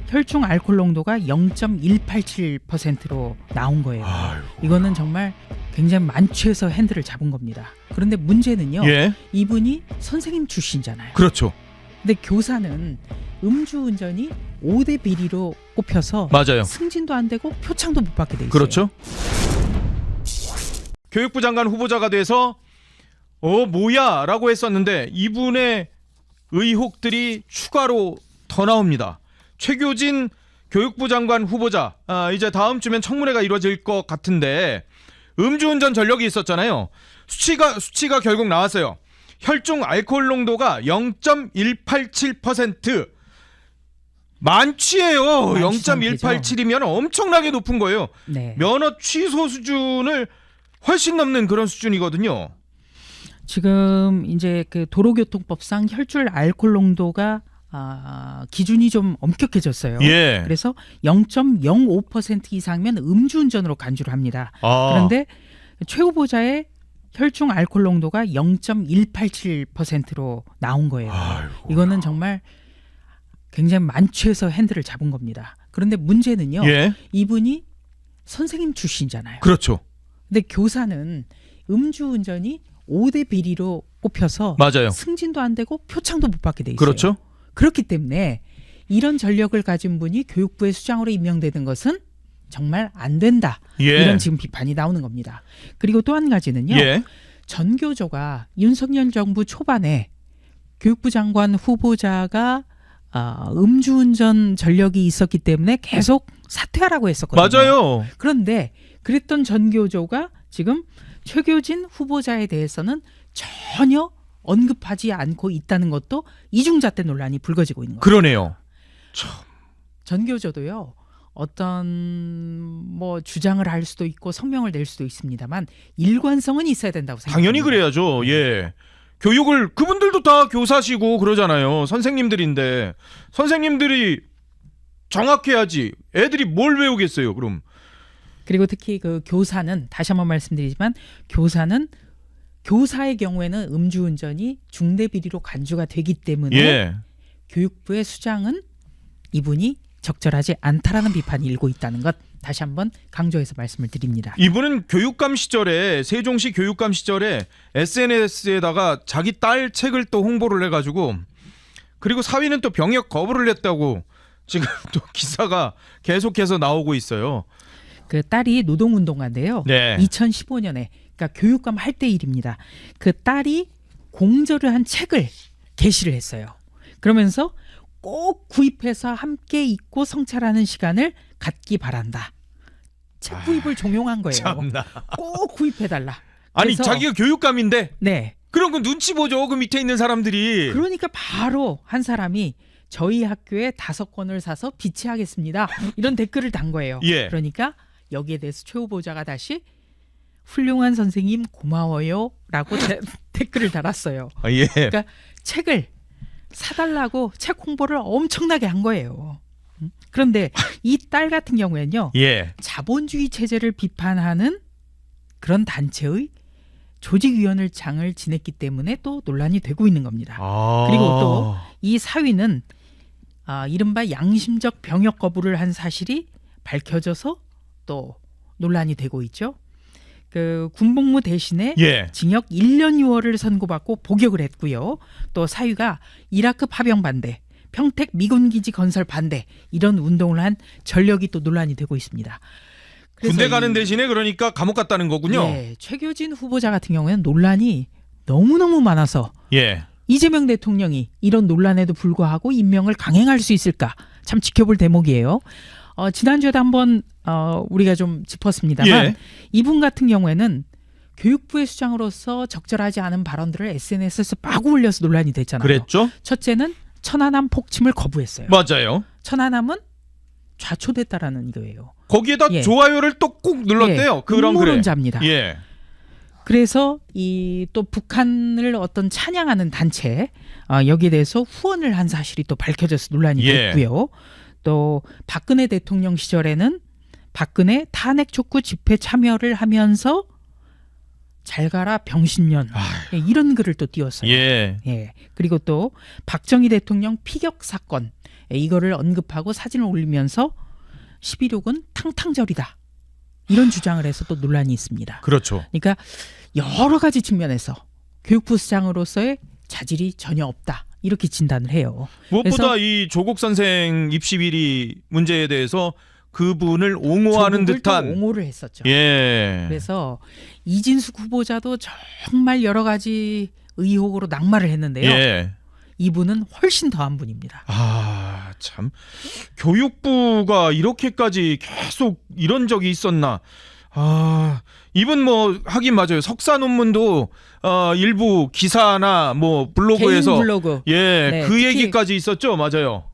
혈중 알코올 농도가 0.187%로 나온 거예요. 이거는 정말 굉장히 만취해서 핸들을 잡은 겁니다. 그런데 문제는요. 예. 이분이 선생님 출신이잖아요. 그렇죠. 근데 교사는 음주운전이 5대 비리로 꼽혀서 맞아요. 승진도 안 되고 표창도 못 받게 돼 있어요. 그렇죠. 교육부 장관 후보자가 돼서 뭐야 라고 했었는데 이분의 의혹들이 추가로 더 나옵니다. 최교진 교육부 장관 후보자 이제 다음 주면 청문회가 이루어질 것 같은데 음주운전 전력이 있었잖아요. 수치가 결국 나왔어요. 혈중 알코올 농도가 0.187%. 만취예요. 0.187이면 엄청나게 높은 거예요. 네. 면허 취소 수준을 훨씬 넘는 그런 수준이거든요. 지금 이제 그 도로교통법상 혈중 알코올 농도가 기준이 좀 엄격해졌어요. 예. 그래서 0.05% 이상이면 음주운전으로 간주를 합니다. 그런데 최 후보자의 혈중 알코올 농도가 0.187%로 나온 거예요. 이거는 정말 굉장히 만취해서 핸들을 잡은 겁니다. 그런데 문제는요. 예. 이분이 선생님 출신이잖아요. 그렇죠. 근데 교사는 음주운전이 5대 비리로 꼽혀서 맞아요. 승진도 안 되고 표창도 못 받게 돼 있어요. 그렇죠. 그렇기 때문에 이런 전력을 가진 분이 교육부의 수장으로 임명되는 것은 정말 안 된다. 예. 이런 지금 비판이 나오는 겁니다. 그리고 또 한 가지는요. 예. 전교조가 윤석열 정부 초반에 교육부 장관 후보자가 음주운전 전력이 있었기 때문에 계속 사퇴하라고 했었거든요. 맞아요. 그런데 그랬던 전교조가 지금 최교진 후보자에 대해서는 전혀 언급하지 않고 있다는 것도 이중잣대 논란이 불거지고 있는 거예요. 그러네요. 전교조도요. 어떤 주장을 할 수도 있고 성명을 낼 수도 있습니다만 일관성은 있어야 된다고 생각합니다. 당연히 그래야죠. 예. 교육을 그분들도 다 교사시고 그러잖아요. 선생님들인데 선생님들이 정확해야지. 애들이 뭘 배우겠어요. 그럼. 그리고 특히 그 교사는 다시 한번 말씀드리지만 교사의 경우에는 음주운전이 중대 비리로 간주가 되기 때문에 예. 교육부의 수장은 이분이 적절하지 않다라는 비판이 일고 있다는 것 다시 한번 강조해서 말씀을 드립니다. 이분은 교육감 시절에 세종시 교육감 시절에 SNS에다가 자기 딸 책을 또 홍보를 해가지고 그리고 사위는 또 병역 거부를 했다고 지금 또 기사가 계속해서 나오고 있어요. 그 딸이 노동운동가인데요. 네. 2015년에 그러니까 교육감 할 때 일입니다. 그 딸이 공저를 한 책을 게시를 했어요. 그러면서 꼭 구입해서 함께 읽고 성찰하는 시간을 갖기 바란다. 책 구입을 종용한 거예요. 참나. 꼭 구입해달라. 아니 그래서, 자기가 교육감인데 네. 그런 거 눈치 보죠. 그 밑에 있는 사람들이. 그러니까 바로 한 사람이 저희 학교에 5권을 사서 비치하겠습니다. 이런 댓글을 단 거예요. 예. 그러니까 여기에 대해서 최 후보자가 다시 훌륭한 선생님 고마워요 라고 댓글을 달았어요. 예. 그러니까 책을 사달라고 책 홍보를 엄청나게 한 거예요. 그런데 이 딸 같은 경우에는요. 예. 자본주의 체제를 비판하는 그런 단체의 조직위원장을 지냈기 때문에 또 논란이 되고 있는 겁니다. 그리고 또 이 사위는 이른바 양심적 병역 거부를 한 사실이 밝혀져서 또 논란이 되고 있죠. 그 군복무 대신에 예. 징역 1년 6월을 선고받고 복역을 했고요. 또 사위가 이라크 파병 반대, 평택 미군 기지 건설 반대 이런 운동을 한 전력이 또 논란이 되고 있습니다. 군대 가는 대신에 그러니까 감옥 갔다는 거군요. 예, 최교진 후보자 같은 경우에는 논란이 너무너무 많아서 예. 이재명 대통령이 이런 논란에도 불구하고 임명을 강행할 수 있을까 참 지켜볼 대목이에요. 지난주에도 한번 우리가 좀 짚었습니다만 예. 이분 같은 경우에는 교육부의 수장으로서 적절하지 않은 발언들을 SNS에서 마구 올려서 논란이 됐잖아요. 그랬죠? 첫째는 천안함 폭침을 거부했어요. 맞아요. 천안함은 좌초됐다라는 거예요. 거기에다 예. 좋아요를 또 꼭 눌렀대요. 예, 그런 글에. 음모론자입니다. 예. 그래서 이 또 북한을 어떤 찬양하는 단체 여기에 대해서 후원을 한 사실이 또 밝혀져서 논란이 예. 됐고요. 또 박근혜 대통령 시절에는 박근혜 탄핵 촉구 집회 참여를 하면서 잘 가라 병신년 예, 이런 글을 또 띄웠어요. 예. 예. 그리고 또 박정희 대통령 피격 사건 이거를 언급하고 사진을 올리면서 11.6은 탕탕절이다. 이런 주장을 해서 또 논란이 있습니다. 그렇죠. 그러니까 여러 가지 측면에서 교육부 수장으로서의 자질이 전혀 없다. 이렇게 진단을 해요. 무엇보다 이 조국 선생 입시 비리 문제에 대해서 그분을 옹호하는 조국을 듯한 또 옹호를 했었죠. 예. 그래서 이진숙 후보자도 정말 여러 가지 의혹으로 낙마를 했는데요. 예. 이분은 훨씬 더한 분입니다. 아, 참. 교육부가 이렇게까지 계속 이런 적이 있었나. 아, 이분 뭐 하긴 맞아요. 석사 논문도 일부 기사나 뭐 블로그에서 개인 블로그. 예, 네, 그 특히 얘기까지 있었죠. 맞아요.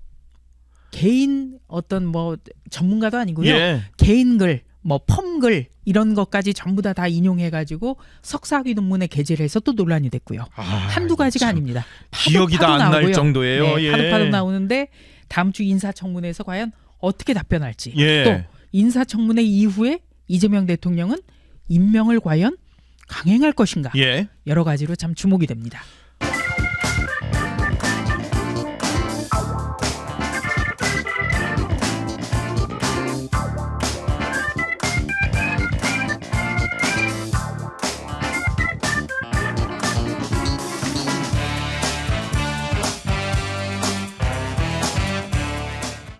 개인 어떤 뭐 전문가도 아니고요. 예. 개인 글, 뭐 펌글 이런 것까지 전부 다 인용해가지고 석사학위 논문에 게재를 해서 또 논란이 됐고요. 아, 한두 가지가 참 아닙니다. 기억이 다 안 날 나오고요. 정도예요. 네, 예. 파도파도 나오는데 다음 주 인사청문회에서 과연 어떻게 답변할지. 예. 또 인사청문회 이후에 이재명 대통령은 임명을 과연 강행할 것인가. 예. 여러 가지로 참 주목이 됩니다.